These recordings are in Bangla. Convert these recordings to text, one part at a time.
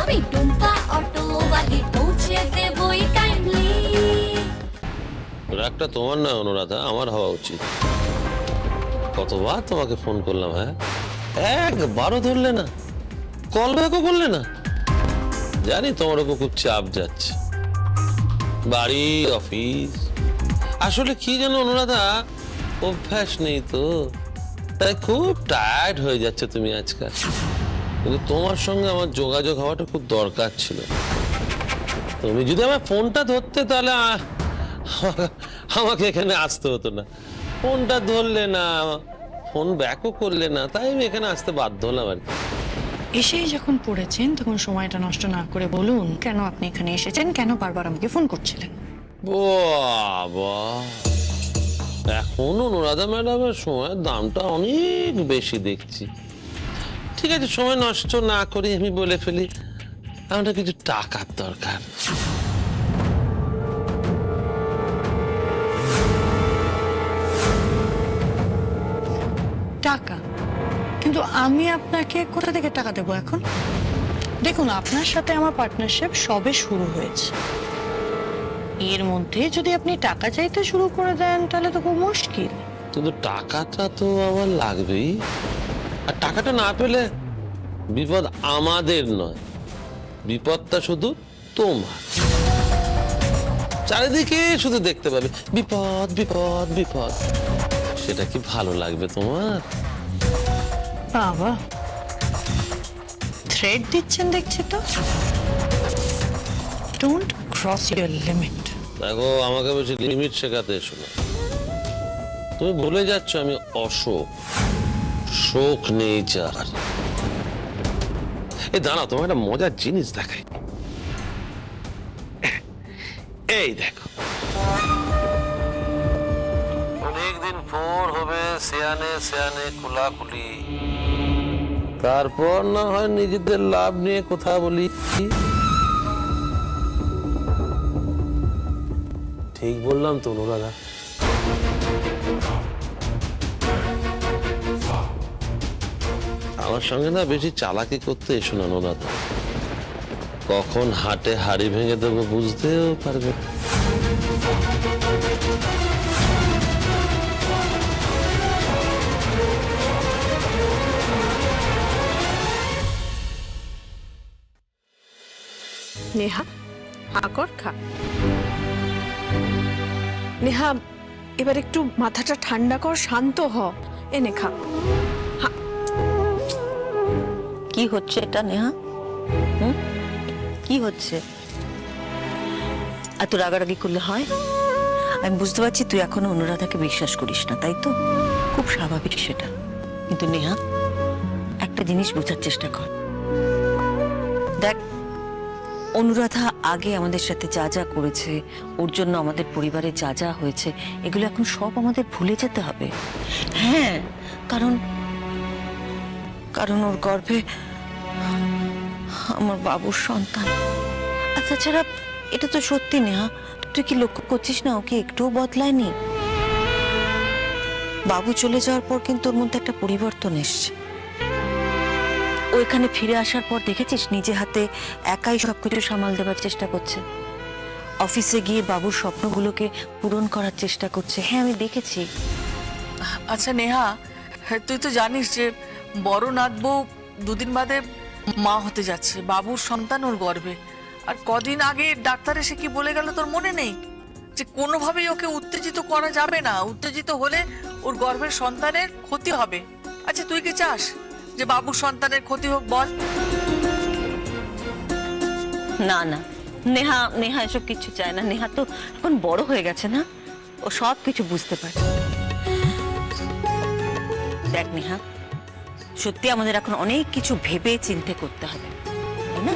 আমি টুম্পা অটোওয়ালি পৌঁছে দেবই টাইমলি। রাগটা তোমার না অনুরাধা, আমার হওয়া উচিত। কতবার তোমাকে ফোন করলাম, হ্যাঁ একবারও ধরলে না, কল ব্যাকও করলে না। জানি তোমার উপর খুব চাপ যাচ্ছে, বাড়ি অফিস। আসলে কি জানো অনুরাধা, অভ্যাস নেই তো, তাই খুব টায়ার্ড হয়ে যাচ্ছে তুমি আজকাল। কিন্তু তোমার সঙ্গে আমার যোগাযোগ হওয়াটা খুব দরকার ছিল। তুমি যদি আমার ফোনটা ধরতে তাহলে আমাকে এখানে আসতে হতো না। ফোনটা ধরলে না, ফোন ব্যাকও করলে না, তাই আমি এখানে আসতে বাধ্য হলাম আর কি। এসেই যখন পড়েছেন তখন সময়টা নষ্ট না করে বলুন কেন আপনি এখানে এসেছেন, কেন বারবার আমাকে ফোন করছিলেন। বাবা, এখন অনুরাধা ম্যাডামের সময়ের দামটা অনেক বেশি দেখছি। ঠিক আছে, সময় নষ্ট না করি আমি বলে ফেলি, আমার কিছু টাকার দরকার। টাকা? কিন্তু আমি আপনাকে কোথা থেকে টাকা দেবো এখন? দেখুন, আপনার সাথে আমার পার্টনারশিপ সবে শুরু হয়েছে, এর মধ্যে যদি আপনি টাকা চাইতে শুরু করে দেন তাহলে তো খুব মুশকিল। কিন্তু টাকাটা তো আমার লাগবেই, আর টাকাটা না পেলে বিপদ আমাদের নয়, বিপদটা শুধু তোমার। চারিদিকে শুধু দেখতে পাবে বিপদ বিপদ বিপদ, সেটা কি ভালো লাগবে তোমার? বাবা, থ্রেড দিচ্ছেন দেখছি তো। Don't cross your limit. দেখো, আমাকে বেশি লিমিট শেখাতে এসো না। তুমি ভুলে যাচ্ছ আমি অশোক, শোক নেই যার। এই দাঁড়াও, তোমার একটা মজার জিনিস দেখাই। এই দেখো, অনেকদিন পর হবে সিয়ানে সিয়ানে কুলাকুলি, তারপর না হয় নিজেদের লাভ নিয়ে কথা বলি। ঠিক বললাম তো অনুরাধা? আমার সঙ্গে না বেশি চালাকি করতে এসো না অনুরাধা, কখন হাটে হাড়ি ভেঙে দেবো বুঝতেও পারবে না। নেহা, আকর খা। নেহা, এবার একটু মাথাটা ঠান্ডা কর, শান্ত হ, এনে খা। কি হচ্ছে এটা নেহা? কি হচ্ছে? এত রাগারাগি করলে হয়? আমি বুঝতে পারছি তুই এখনো অনুরাধাকে বিশ্বাস করিস না, তাই তো? খুব স্বাভাবিক সেটা। কিন্তু নেহা, একটা জিনিস বোঝার চেষ্টা কর। দেখ, অনুরাধা আগে আমাদের সাথে যা যা করেছে, ওর জন্য আমাদের পরিবারে যা যা হয়েছে, এগুলো এখন সব আমাদের ভুলে যেতে হবে। হ্যাঁ, কারণ ওর গর্ভে আমার বাবুর সন্তান। আর তাছাড়া এটা তো সত্যি নেহা, তুই কি লক্ষ্য করছিস না ওকে একটুও বদলায়নি? বাবু চলে যাওয়ার পর কিন্তু ওর মধ্যে একটা পরিবর্তন এসছে। ও এখানে ফিরে আসার পর দেখেছিস নিজে হাতে একাই সবকিছু সামাল দেওয়ার চেষ্টা করছে, অফিসে গিয়ে বাবুর স্বপ্নগুলোকে পূরণ করার চেষ্টা করছে। হ্যাঁ, আমি দেখেছি। আচ্ছা নেহা, তুই তো জানিস যে বড় নাত বউ দুদিন বাদে মা হতে যাচ্ছে, বাবুর সন্তান ওর গর্ভে। আর কদিন আগে ডাক্তার এসে কি বলে গেল তোর মনে নেই? যে কোনোভাবেই ওকে উত্তেজিত করা যাবে না, উত্তেজিত হলে ওর গর্ভের সন্তানের ক্ষতি হবে। আচ্ছা, তুই কি চাস যে বাবুর সন্তানের ক্ষতি হোক? বল। না না নেহা, নেহা এসব কিছু চায় না। নেহা তো এখন বড় হয়ে গেছে না, ও সব কিছু বুঝতে পারে। দেখ নেহা, সত্যি আমাদের এখন অনেক কিছু ভেবে চিন্তে করতে হবে, তাই না?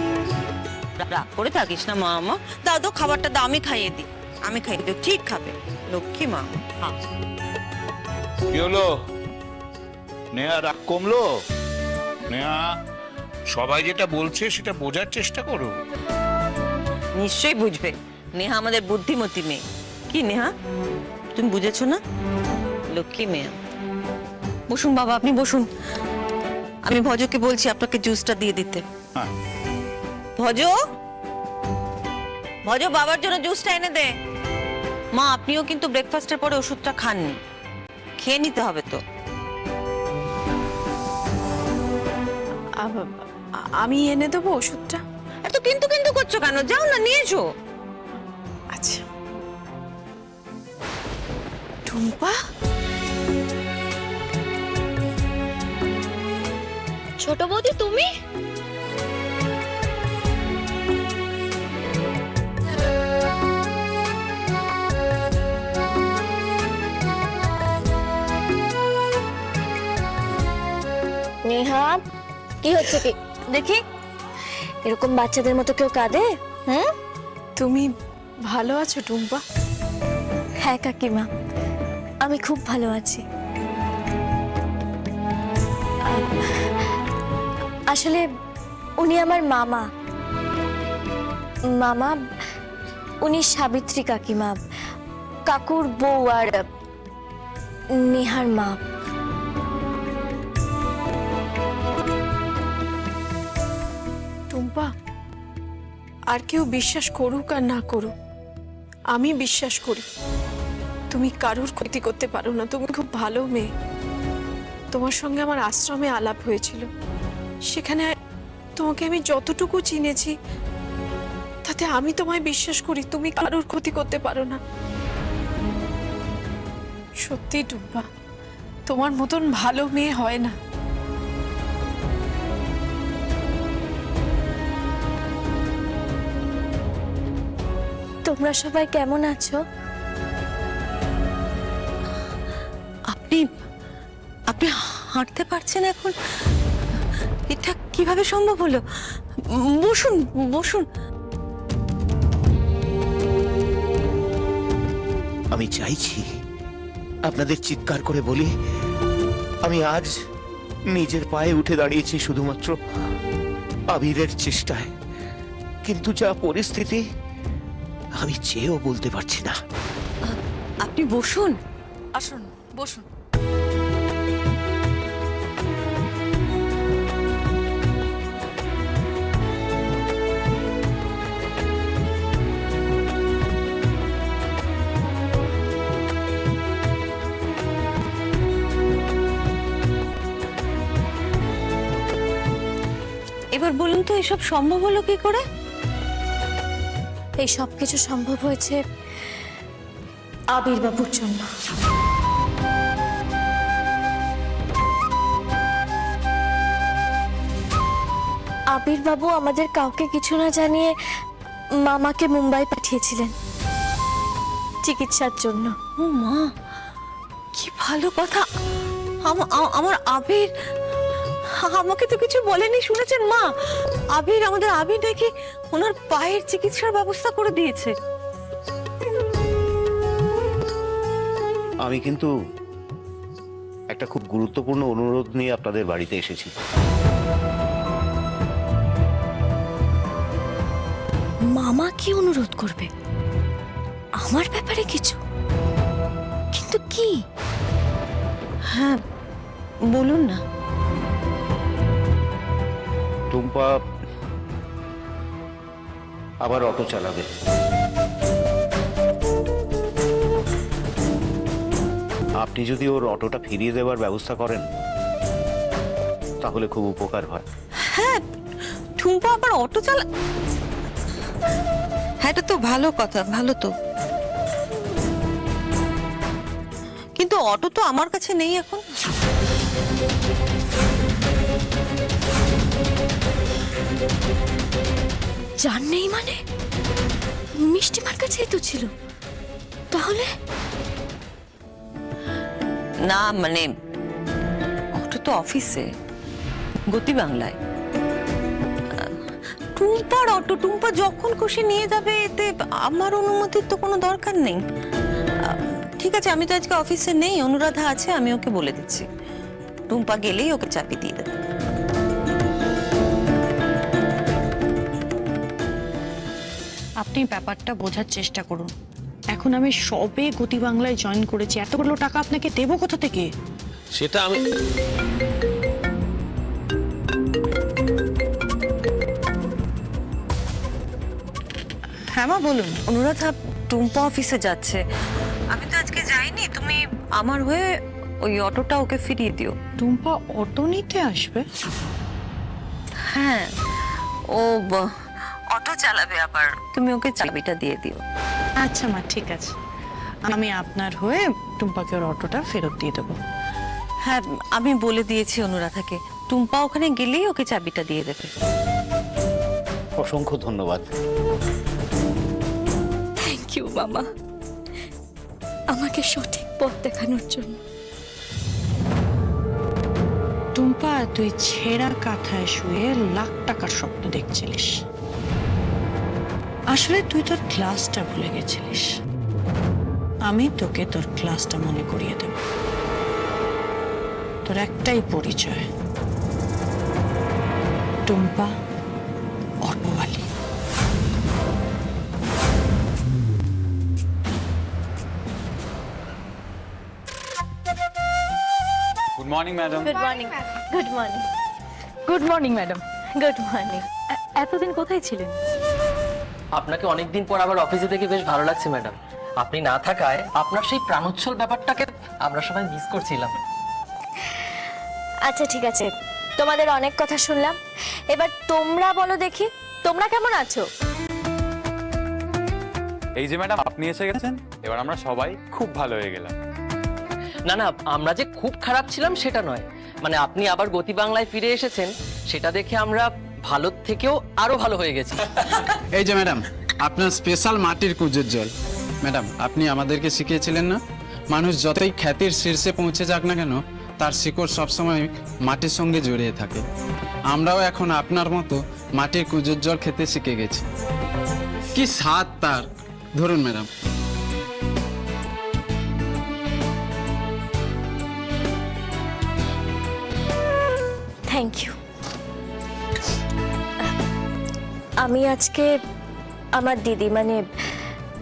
রাগ করে থাকিস না মা। মা দাও তো খাবারটা, দাও, আমি খাইয়ে দিই, আমি খাইয়ে দিই, ঠিক খাবে লক্ষ্মী মা। হ্যাঁ। কি হলো নেহা, রাগ কমলো? নেহা, সবাই যেটা বলছে সেটা বোঝার চেষ্টা করো। নিশ্চয়ই বুঝবে, নেহা আমাদের বুদ্ধিমতী মেয়ে। কি নেহা, তুমি বুঝেছো না? লক্ষ্মী মেয়ে। বসুন বাবা, আপনি বসুন। আমি ভজকে বলছি আপনাকে জুসটা দিয়ে দিতে। হ্যাঁ। ভজ, ভজ বাবার জন্য জুসটা এনে দে। মা আপনিও কিন্তু ব্রেকফাস্টের পরে ওষুধটা খাননি, খেয়ে নিতে হবে তো। আমি এনে দেবো ওষুধটা। এত কিন্তু কিন্তু করছো কেন? যাও না নিয়ে এসো। আচ্ছা। টুম্পা, ছোট বৌদি তুমি? নেহা, কি হচ্ছে কি দেখি? এরকম বাচ্চাদের মতো কেউ কাঁদে? হুম? তুমি ভালো আছো টুম্পা? হ্যাঁ কাকিমা, আমি খুব ভালো আছি। আসলে উনি আমার মামা। মামা, উনি সাবিত্রী কাকিমা, কাকুর বউ আর নেহার মা। টুম্পা, আর কেউ বিশ্বাস করুক আর না করুক, আমি বিশ্বাস করি তুমি কারোর ক্ষতি করতে পারো না। তুমি খুব ভালো মেয়ে। তোমার সঙ্গে আমার আশ্রমে আলাপ হয়েছিল, সেখানে তোমাকে আমি যতটুকু চিনেছি তাতে আমি তোমায় বিশ্বাস করি তুমি কারোর ক্ষতি করতে পারো না। সত্যি টুম্পা, তোমার মতন ভালো মেয়ে হয় না। তোমরা সবাই কেমন আছো? আপনি আপনি হাঁটতে পারছেন এখন? এটা কিভাবে সম্ভব হলো? বসুন বসুন। আমি চাইছি আপনাদের চিৎকার করে বলি, আমি আজ নিজের পায়ে উঠে দাঁড়িয়েছি শুধুমাত্র আবিরের চেষ্টায়, কিন্তু যা পরিস্থিতি আমি চেয়েও বলতে পারছি না। আপনি বসুন। আসুন, বসুন। এবার বলুন তো এসব সম্ভব হলো কি করে? এই সব কিছু সম্ভব হয়েছে আবির বাবুর জন্য। আবির বাবু আমাদের কাউকে কিছু না জানিয়ে মামাকে মুম্বাই পাঠিয়েছিলেন চিকিৎসার জন্য। ও মা, কি ভালো কথা। আমার আবির আমাকে তো কিছু বলেনি, শুনেছেন মা? আমাদের আবির নাকি ওনার পায়ের চিকিৎসার ব্যবস্থা করে দিয়েছে। আমি কিন্তু একটা খুব গুরুত্বপূর্ণ অনুরোধ নিয়ে আপনাদের বাড়িতে এসেছি। মামা কি অনুরোধ করবে? আমার ব্যাপারে কিছু? কিন্তু কি? হ্যাঁ বলুন না। টুম্পা আবার অটো চালাবে। আপনি যদি ওর অটোটা ফিরিয়ে দেওয়ার ব্যবস্থা করেন তাহলে খুব উপকার হয়। হ্যাঁ, টুম্পা আবার অটো চালা? হ্যাঁ, এটা তো ভালো কথা, ভালো তো। কিন্তু অটো তো আমার কাছে নেই এখন। জান নেই মানে? মিষ্টিমার কাছেই তো ছিল। তাহলে না মানে অটো তো অফিসে, গতি বাংলায়। টুম্পার অটো, টুম্পা যখন খুশি নিয়ে যাবে, এতে আমার অনুমতির তো কোনো দরকার নেই। ঠিক আছে, আমি তো আজকে অফিসে নেই, অনুরাধা আছে, আমি ওকে বলে দিচ্ছি। টুম্পা গেলেই ওকে চাবি দিয়ে দেবে। আপনি ব্যাপারটা বোঝার চেষ্টা করুন। এখন আমি সবে গতি বাংলায় জয়েন করেছি, এতগুলো টাকা আপনাকে দেবো কোথা থেকে? সেটা আমি হ্যাঁ মা বলুন। অনুরাধা, টুম্পা অফিসে যাচ্ছে, আমি তো আজকে যাইনি, তুমি আমার হয়ে ওই অটোটা ওকে ফিরিয়ে দিও। টুম্পা অটো নিতে আসবে? হ্যাঁ, ও অটো চালাবে আবার, তুমি ওকে চাবিটা দিয়ে দিও। আচ্ছা মা, ঠিক আছে, আমি আপনার হয়ে টুম্পাকে ওর অটোটা ফেরত দিয়ে দেবো। হ্যাঁ, আমি বলে দিয়েছি অনুরাধাকে, টুম্পা ওখানে গেলেই ওকে চাবিটা দিয়ে দেবে। অসংখ্য ধন্যবাদ। থ্যাংক ইউ মামা, আমাকে সঠিক পথ দেখানোর জন্য। টুম্পা, তুই ছেঁড়া কাঁথায় শুয়ে লাখ টাকার স্বপ্ন দেখছিলিস, আসলে তুই তোর ক্লাসটা ভুলে গেছিলিস। আমি তোকে তোর ক্লাসটা মনে করিয়ে দেব। তোর একটাই পরিচয়, টুম্পা অটোওয়ালি। Good morning madam. Good morning. Good morning. Good morning madam. Good morning. এতদিন কোথায় ছিলেন? আপনাকে অনেকদিন পর আবার অফিসে থেকে বেশ ভালো লাগছে ম্যাডাম। আপনি না থাকায় আপনার সেই প্রাণোচ্ছল ব্যাপারটাকে আমরা সবাই মিস করছিলাম। আচ্ছা ঠিক আছে, তোমাদের অনেক কথা শুনলাম, এবার তোমরা বলো দেখি তোমরা কেমন আছো? এই যে ম্যাডাম আপনি এসে গেছেন, এবার আমরা সবাই খুব ভালো হয়ে গেলাম। না না, আমরা যে খুব খারাপ ছিলাম সেটা নয়, মানে আপনি আবার গতি বাংলায় ফিরে এসেছেন সেটা দেখে আমরা ভালো থেকেও আরো ভালো হয়ে গেছি। এই যে ম্যাডাম, আপনার স্পেশাল মাটির কুজের জল। ম্যাডাম, আপনি আমাদেরকে শিখিয়েছিলেন না, মানুষ যতই খ্যাতির শীর্ষে পৌঁছে যাক না কেন, তার শিকড় সবসময় মাটির সঙ্গে জড়িয়ে থাকে। আমরাও এখন আপনার মতো মাটির কুজের জল খেতে শিখে গেছি। কি স্বাদ তার! ধরুন ম্যাডাম। Thank you. আমি আজকে আমার দিদি মানে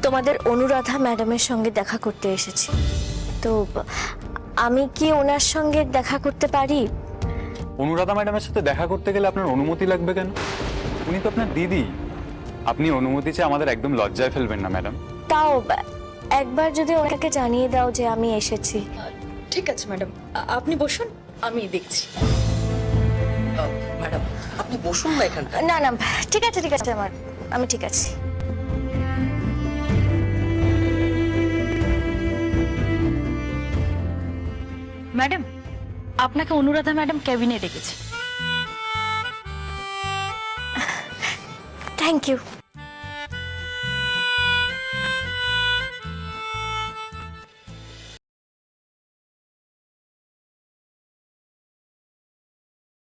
তোমাদের অনুরাধা ম্যাডামের সঙ্গে দেখা করতে এসেছি, তো আমি কি ওনার সঙ্গে দেখা করতে পারি? অনুরাধা ম্যাডামের সাথে দেখা করতে গেলে আপনার অনুমতি লাগবে কেন? উনি তো আপনার দিদি। আপনি অনুমতি চেয়ে আমাদের একদম লজ্জায় ফেলবেন না ম্যাডাম। তাও একবার যদি ওনাকে জানিয়ে দাও যে আমি এসেছি। ঠিক আছে ম্যাডাম, আপনি বসুন, আমি দেখছি। ম্যাডাম আপনি বসুন না এখানটা। না না, ঠিক আছে ঠিক আছে, আমি ঠিক আছি। ম্যাডাম, আপনাকে অনুরাধা ম্যাডাম কেবিনে ডেকেছে। Thank you.